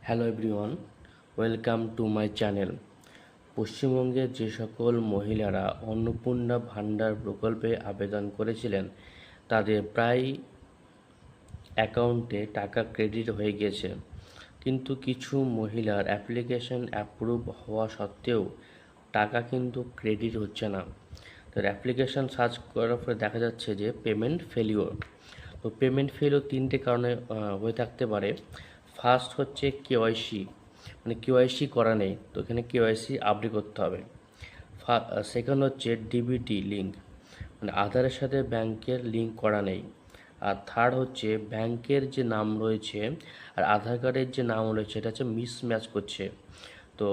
Hello everyone, welcome to my channel. পশ্চিমবঙ্গের যে সকল মহিলারা অন্নপূর্ণা ভাণ্ডার প্রকল্পে আবেদন করেছিলেন তাদের প্রায় অ্যাকাউন্টে টাকা ক্রেডিট হয়ে গেছে, কিন্তু কিছু মহিলার অ্যাপ্লিকেশন অ্যাপ্রুভ হওয়া সত্ত্বেও টাকা কিন্তু ক্রেডিট হচ্ছে না। তার অ্যাপ্লিকেশন সার্চ করার পরে দেখা যাচ্ছে যে পেমেন্ট ফেলিওর। তো পেমেন্ট ফেলিওর তিনটে কারণে হয়ে থাকতে পারে। ফার্স্ট হচ্ছে কেওয়াইসি, মানে কেওয়াইসি করা নেই, তো এখানে কেওয়াইসি আপডেট করতে হবে। সেকেন্ড হচ্ছে ডিবিটি লিঙ্ক, মানে আধারের সাথে ব্যাংকের লিঙ্ক করা নেই। আর থার্ড হচ্ছে ব্যাংকের যে নাম রয়েছে আর আধার কার্ডের যে নাম রয়েছে এটা হচ্ছে মিসম্যাচ করছে। তো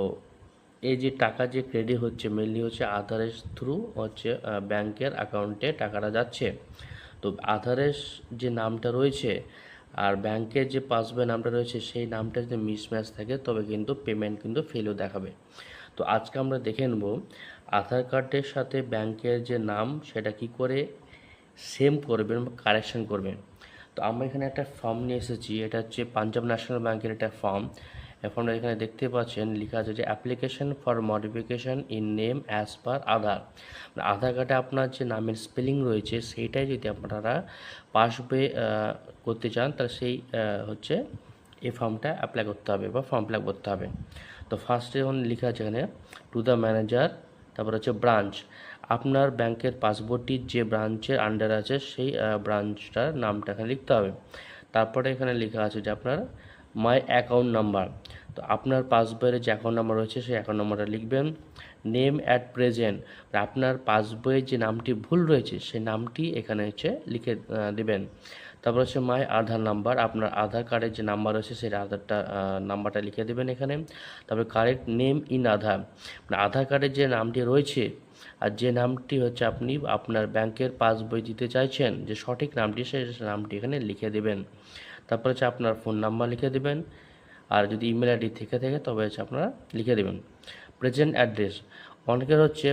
এই যে টাকা যে ক্রেডিট হচ্ছে মেনলি হচ্ছে আধারের থ্রু হচ্ছে ব্যাংকের অ্যাকাউন্টে টাকাটা যাচ্ছে। তো আধারের যে নামটা রয়েছে আর ব্যাংকের যে পাসবই নামটা রয়েছে সেই নামটা যদি মিসম্যাচ থাকে তবে কিন্তু পেমেন্ট কিন্তু ফেলও দেখাবে। তো আজকে আমরা দেখে নেব আধার কার্ডের সাথে ব্যাংকের যে নাম সেটা কি করে সেম করবেন বা কারেকশন করবেন। তো আমরা এখানে একটা ফর্ম নিয়ে এসেছি, এটা হচ্ছে পাঞ্জাব ন্যাশনাল ব্যাংকের একটা ফর্ম। ফর্মটা এখানে দেখতে পাচ্ছেন লেখা আছে যে application for modification in name as per Aadhaar. Aadhaar কার্ডে আপনার যে নামের স্পেলিং রয়েছে সেইটাই যদি আপনারা পাসবইয়ে করতে চান তাহলে সেই হচ্ছে এই ফর্মটা অ্যাপ্লাই করতে হবে বা ফর্ম ফিল আপ করতে হবে। তো ফার্স্টে যখন লেখা আছে এখানে টু দ্য ম্যানেজার, তারপর হচ্ছে ব্রাঞ্চ, আপনার ব্যাংকের পাসবইটির যে ব্রাঞ্চের আন্ডার আছে সেই ব্রাঞ্চটার নামটা এখানে লিখতে হবে। তারপরে এখানে লেখা আছে যে আপনার মাই অ্যাকাউন্ট নাম্বার, তো আপনার পাসবইয়ের যে অ্যাকাউন্ট নাম্বার রয়েছে সেই অ্যাকাউন্ট নাম্বারটা লিখবেন। নেম অ্যাট প্রেজেন্ট, আপনার পাসবইয়ের যে নামটি ভুল রয়েছে সেই নামটি এখানে হচ্ছে লিখে দেবেন। তারপর হচ্ছে মাই আধার নাম্বার, আপনার আধার কার্ডের যে নাম্বার রয়েছে সেই আধারটা নাম্বারটা লিখে দেবেন এখানে। তারপরে কারেক্ট নেম ইন আধার, মানে আধার কার্ডের যে নামটি রয়েছে আর যে নামটি হচ্ছে আপনি আপনার ব্যাংকের পাসবই দিতে চাইছেন যে সঠিক নামটি সেই নামটি এখানে লিখে দেবেন। তারপর হচ্ছে আপনার ফোন নাম্বার লিখে দেবেন, আর যদি ইমেল আইডি থেকে থাকে তবে হচ্ছে আপনারা লিখে দেবেন। প্রেজেন্ট অ্যাড্রেস, অনেকের হচ্ছে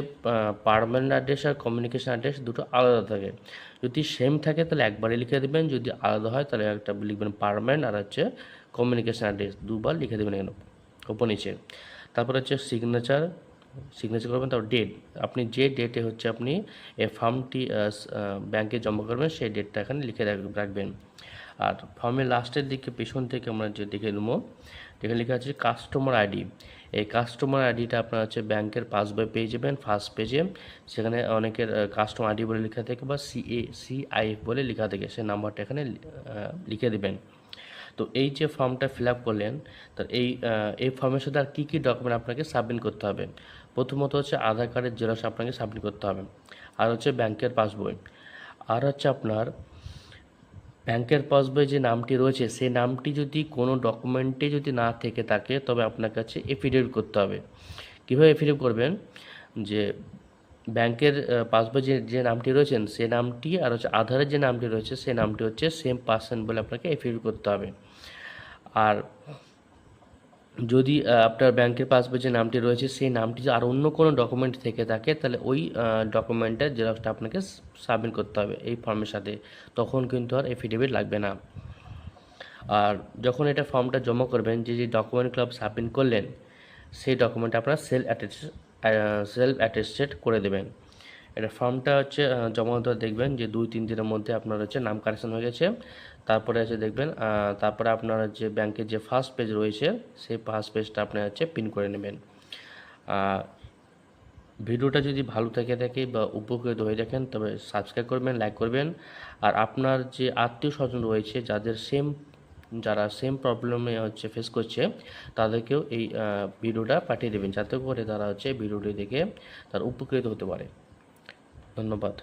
পার্মানেন্ট অ্যাড্রেস আর কমিউনিকেশন অ্যাড্রেস দুটো আলাদা থাকে। যদি সেম থাকে তাহলে একবারই লিখে দেবেন, যদি আলাদা হয় তাহলে একটা লিখবেন পার্মানেন্ট আর হচ্ছে কমিউনিকেশন অ্যাড্রেস দুবার লিখে দেবেন এখানে ওপর নিচে। তারপর হচ্ছে সিগনেচার করবেন। তারপর ডেট, আপনি যে ডেটে হচ্ছে আপনি এই ফর্মটি ব্যাংকে জমা করবেন সেই ডেটটা এখানে লিখে রাখবেন। আর ফর্মের লাস্টের দিকে পেছন থেকে আমরা যে দেখে নেবো, যেখানে লেখা আছে কাস্টমার আইডি। এই কাস্টমার আইডিটা আপনার হচ্ছে ব্যাংকের পাসবই পেয়ে যাবেন ফার্স্ট পেজে, সেখানে অনেকের কাস্টমার আইডি বলে লেখা থাকে বা CIF বলে লেখা থাকে, সেই নাম্বারটা এখানে লিখে দেবেন। তো এই যে ফর্মটা ফিল আপ করলেন, তো এই ফর্মের সাথে আর কী কী ডকুমেন্ট আপনাকে সাবমিট করতে হবে। প্রথমত হচ্ছে আধার কার্ডের জেরক্স আপনাকে সাবমিট করতে হবে, আর হচ্ছে ব্যাংকের পাসবই, আর হচ্ছে আপনার ব্যাংকের পাসবইয়ে যে নামটি রয়েছে সেই নামটি যদি কোনো ডকুমেন্টে যদি না থেকে থাকে তবে আপনার কাছে এফিডেভিট করতে হবে। কীভাবে এফিডেভিট করবেন, যে ব্যাংকের পাসবই যে নামটি রয়েছেন সেই নামটি আর হচ্ছে আধারের যে নামটি রয়েছে সেই নামটি হচ্ছে সেম পার্সন বলে আপনাকে এফিডেভিট করতে হবে। আর যদি আপনার ব্যাংকের পাসবই যে নামটি রয়েছে সেই নামটি আর অন্য কোনো ডকুমেন্ট থেকে থাকে তাহলে ওই ডকুমেন্টের জেরক্সটা আপনাকে সাবমিট করতে হবে এই ফর্মের সাথে, তখন কিন্তু আর এফিডেভিট লাগবে না। আর যখন এটা ফর্মটা জমা করবেন যে ডকুমেন্টগুলো সাবমিট করলেন সেই ডকুমেন্ট আপনারা সেলফ অ্যাটেস্টেড করে দেবেন। এটা ফর্মটা হচ্ছে জমা দেওয়া দেখবেন যে 2-3 দিনের মধ্যে আপনার হচ্ছে নাম কারেকশন হয়ে গেছে। তারপরে হচ্ছে দেখবেন তারপরে আপনার যে ব্যাংকের যে ফার্স্ট পেজ রয়েছে সেই ফার্স্ট পেজটা আপনি হচ্ছে প্রিন্ট করে নেবেন। ভিডিওটা যদি ভালো থেকে থাকে বা উপকৃত হয়ে থাকেন তবে সাবস্ক্রাইব করবেন, লাইক করবেন। আর আপনার যে আত্মীয় স্বজন রয়েছে যারা সেম প্রবলেমে হচ্ছে ফেস করছে তাদেরকেও এই ভিডিওটা পাঠিয়ে দেবেন, যাতে করে তারা হচ্ছে ভিডিওটি দেখে তারা উপকৃত হতে পারে। ধন্যবাদ।